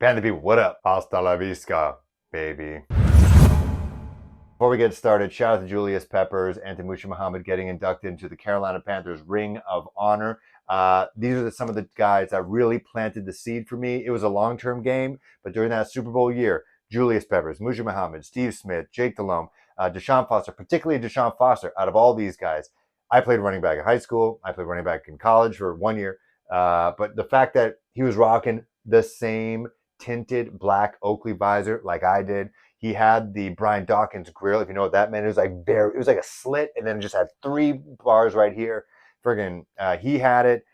Panther people, what up? Hasta la vista, baby. Before we get started, shout out to Julius Peppers and to Musha Muhammad getting inducted into the Carolina Panthers Ring of Honor. These are some of the guys that really planted the seed for me. It was a long-term game, but during that Super Bowl year, Julius Peppers, Musha Muhammad, Steve Smith, Jake Delhomme, Deshaun Foster, particularly Deshaun Foster, out of all these guys, I played running back in high school. I played running back in college for 1 year. But the fact that he was rocking the same tinted black Oakley visor like I did, he had the Brian Dawkins grill. If you know what that meant, it was like bare. It was like a slit, and then it just had 3 bars right here. Friggin', he had it.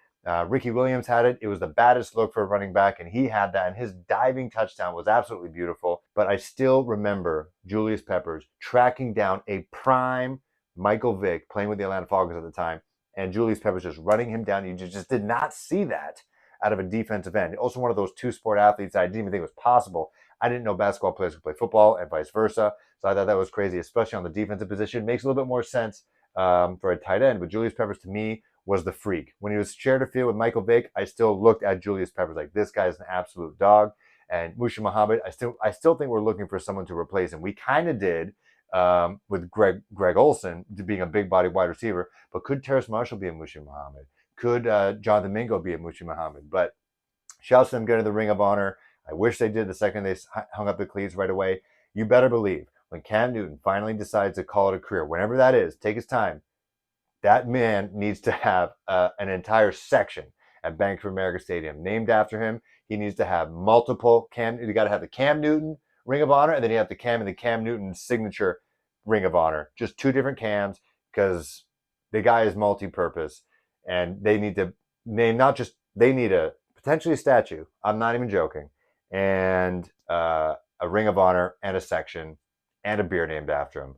Ricky Williams had it. It was the baddest look for a running back, and he had that. And his diving touchdown was absolutely beautiful. But I still remember Julius Peppers tracking down a prime Michael Vick, playing with the Atlanta Falcons at the time, and Julius Peppers just running him down. You just did not see that out of a defensive end. Also, one of those two-sport athletes that I didn't even think was possible. I didn't know basketball players could play football and vice versa. So I thought that was crazy, especially on the defensive position. Makes a little bit more sense for a tight end. But Julius Peppers, to me, was the freak. When he was shared a field with Michael Vick, I still looked at Julius Peppers like, this guy is an absolute dog. And Musha Muhammad, I still think we're looking for someone to replace him. We kind of did with Greg Olsen being a big body wide receiver. But could Terrace Marshall be a Musha Muhammad? Could Jonathan Mingo be a Musha Muhammad? But shouts to them getting the Ring of Honor. I wish they did the second they hung up the cleats right away. You better believe when Cam Newton finally decides to call it a career, whenever that is, take his time. That man needs to have an entire section at Bank of America Stadium named after him. He needs to have multiple Cam. You got to have the Cam Newton Ring of Honor, and then you have the Cam Newton signature Ring of Honor. Just 2 different Cams because the guy is multi-purpose, and they need to name not just they need a potentially a statue. I'm not even joking, and a Ring of Honor and a section and a beer named after him.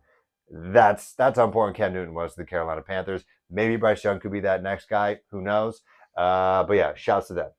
That's how important Cam Newton was to the Carolina Panthers. Maybe Bryce Young could be that next guy. Who knows? But yeah, shouts to them.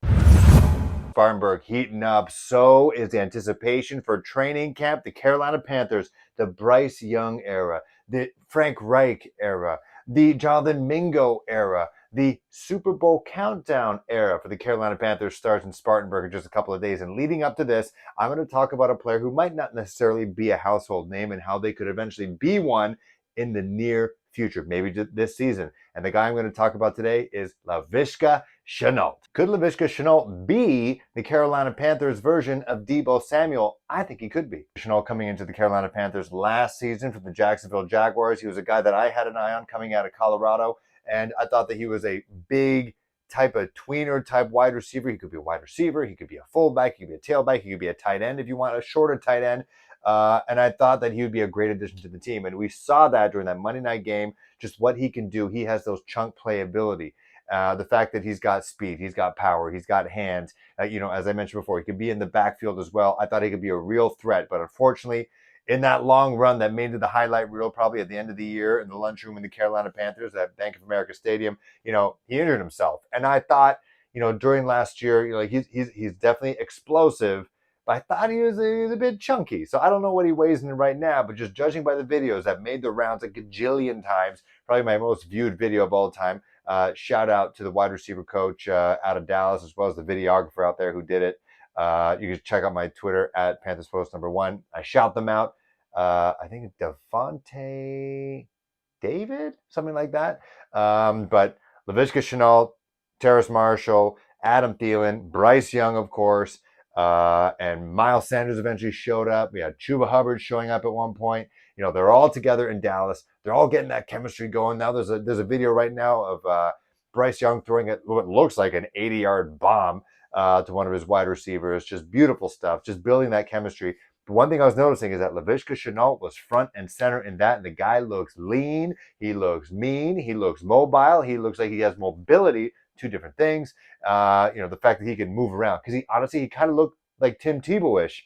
Spartanburg heating up. So is the anticipation for training camp. The Carolina Panthers, the Bryce Young era, the Frank Reich era, the Jonathan Mingo era, the Super Bowl countdown era for the Carolina Panthers starts in Spartanburg in just a couple of days. And leading up to this, I'm going to talk about a player who might not necessarily be a household name and how they could eventually be one in the near future, maybe this season. And the guy I'm going to talk about today is Laviska Shenault. Could Laviska Shenault be the Carolina Panthers version of Deebo Samuel? I think he could be. Shenault coming into the Carolina Panthers last season from the Jacksonville Jaguars. He was a guy that I had an eye on coming out of Colorado, and I thought that he was a big type of tweener type wide receiver. He could be a wide receiver. He could be a fullback. He could be a tailback. He could be a tight end if you want a shorter tight end. And I thought that he would be a great addition to the team. And we saw that during that Monday night game, just what he can do. He has those chunk play ability. The fact that he's got speed, he's got power, he's got hands. As I mentioned before, he could be in the backfield as well. I thought he could be a real threat. But unfortunately, in that long run that made it the highlight reel probably at the end of the year in the lunchroom in the Carolina Panthers at Bank of America Stadium, he injured himself. And I thought, during last year, he's definitely explosive, but I thought he was a bit chunky. So I don't know what he weighs in right now, but just judging by the videos that made the rounds a gajillion times, probably my most viewed video of all time. Shout out to the wide receiver coach out of Dallas, as well as the videographer out there who did it. You can check out my Twitter at Panthers Post #1. I shout them out. I think Devontae David, something like that. But Laviska Shenault, Terrace Marshall, Adam Thielen, Bryce Young, of course, and Miles Sanders eventually showed up. We had Chuba Hubbard showing up at one point. They're all together in Dallas. They're all getting that chemistry going. Now there's a video right now of Bryce Young throwing what looks like an 80-yard bomb to one of his wide receivers. Just beautiful stuff. Just building that chemistry. But one thing I was noticing is that Laviska Shenault was front and center in that, and the guy looks lean. He looks mean. He looks mobile. He looks like he has mobility. 2 different things. The fact that he can move around, because he kind of looked like Tim Tebow-ish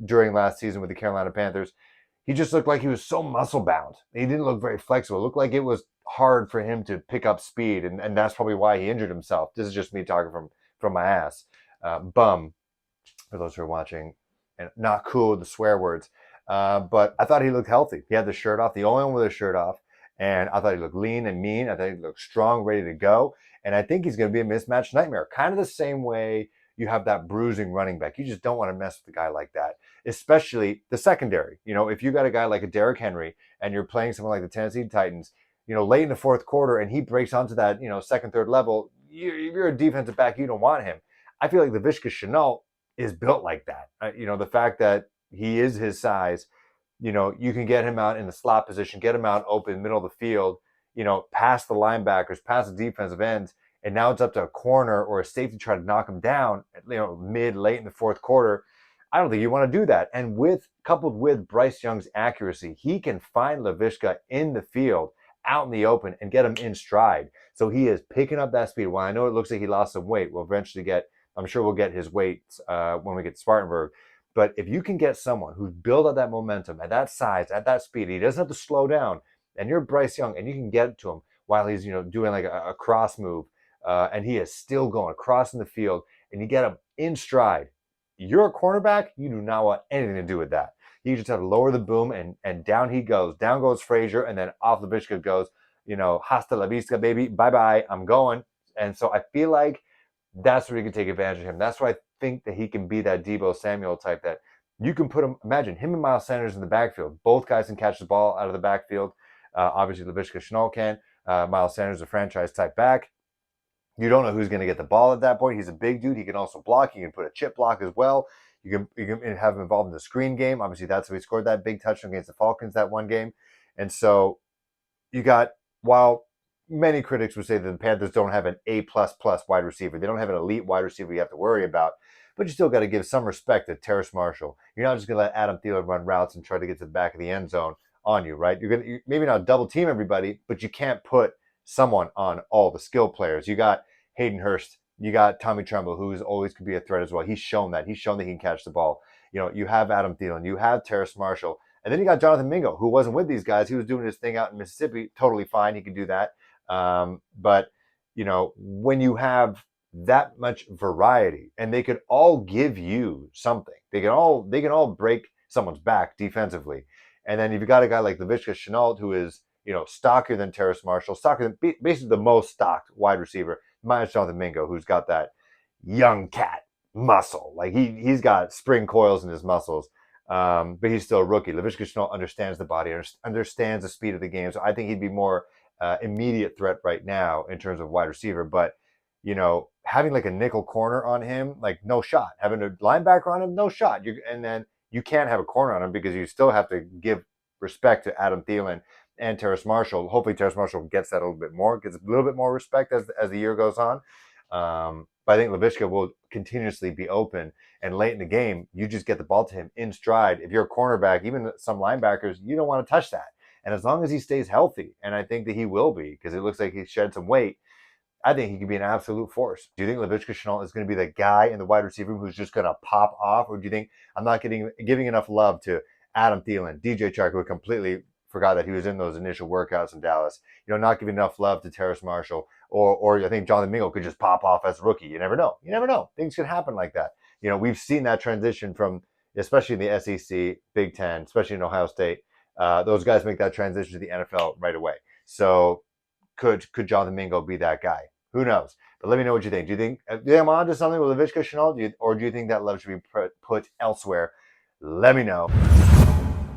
during last season with the Carolina Panthers. He just looked like he was so muscle bound. He didn't look very flexible. It looked like it was hard for him to pick up speed, and that's probably why he injured himself. This is just me talking from my ass. Bum, for those who are watching, and not cool with the swear words. But I thought he looked healthy. He had the shirt off, the only one with his shirt off. And I thought he looked lean and mean. I thought he looked strong, ready to go. And I think he's going to be a mismatch nightmare. Kind of the same way, you have that bruising running back. You just don't want to mess with a guy like that, especially the secondary. If you got a guy like a Derrick Henry and you're playing someone like the Tennessee Titans, late in the fourth quarter and he breaks onto that, second, third level, you're a defensive back, you don't want him. I feel like Laviska Shenault is built like that. The fact that he is his size, you can get him out in the slot position, get him out open, middle of the field, past the linebackers, past the defensive ends, and now it's up to a corner or a safety to try to knock him down, late in the fourth quarter. I don't think you want to do that. And coupled with Bryce Young's accuracy, he can find Laviska in the field, out in the open, and get him in stride. So he is picking up that speed. While I know it looks like he lost some weight, I'm sure we'll get his weight when we get to Spartanburg. But if you can get someone who's built up that momentum at that size, at that speed, he doesn't have to slow down, and you're Bryce Young, and you can get to him while he's doing like a cross move, and he is still going across in the field, and you get him in stride. You're a cornerback, you do not want anything to do with that. You just have to lower the boom, and down he goes. Down goes Frazier, and then off the biscuit goes, hasta la vista, baby. Bye-bye, I'm going. And so I feel like that's where you can take advantage of him. That's why I think that he can be that Deebo Samuel type that you can put him, imagine him and Miles Sanders in the backfield. Both guys can catch the ball out of the backfield. Obviously, Laviska Shenault can. Miles Sanders is a franchise type back. You don't know who's going to get the ball at that point. He's a big dude. He can also block. He can put a chip block as well. You can have him involved in the screen game. Obviously, that's how he scored that big touchdown against the Falcons that one game. And so you got, while many critics would say that the Panthers don't have an A++ wide receiver, they don't have an elite wide receiver you have to worry about, but you still got to give some respect to Terrace Marshall. You're not just going to let Adam Thielen run routes and try to get to the back of the end zone on you, right? You're maybe not double team everybody, but you can't put someone on all the skill players. You got Hayden Hurst, you got Tommy Tremble, who is always could be a threat as well. He's shown that. He's shown that he can catch the ball. You have Adam Thielen, you have Terrace Marshall, and then you got Jonathan Mingo, who wasn't with these guys. He was doing his thing out in Mississippi, totally fine. He can do that. But when you have that much variety, and they could all give you something, they can all break someone's back defensively. And then you've got a guy like Laviska Shenault, who is stockier than Terrace Marshall, stockier than basically the most stocked wide receiver, minus Jonathan Mingo, who's got that young cat muscle. Like he's got spring coils in his muscles, but he's still a rookie. Laviska Shenault understands the body, understands the speed of the game. So I think he'd be more immediate threat right now in terms of wide receiver. But having like a nickel corner on him, like no shot. Having a linebacker on him, no shot. And then you can't have a corner on him because you still have to give respect to Adam Thielen and Terrace Marshall. Hopefully Terrace Marshall gets that a little bit more, gets a little bit more respect as the year goes on. But I think Laviska will continuously be open, and late in the game, you just get the ball to him in stride. If you're a cornerback, even some linebackers, you don't want to touch that. And as long as he stays healthy, and I think that he will be, because it looks like he's shed some weight, I think he can be an absolute force. Do you think Laviska Shenault is going to be the guy in the wide receiver room who's just going to pop off? Or do you think I'm not giving enough love to Adam Thielen, DJ Chark, who completely forgot that he was in those initial workouts in Dallas, not giving enough love to Terrace Marshall, or I think Jonathan Mingo could just pop off as a rookie. You never know. Things can happen like that. We've seen that transition from, especially in the SEC, Big Ten, especially in Ohio State. Those guys make that transition to the NFL right away. So could Jonathan Mingo be that guy? Who knows? But let me know what you think. Do you think I'm on to something with Laviska Shenault, or do you think that love should be put elsewhere? Let me know.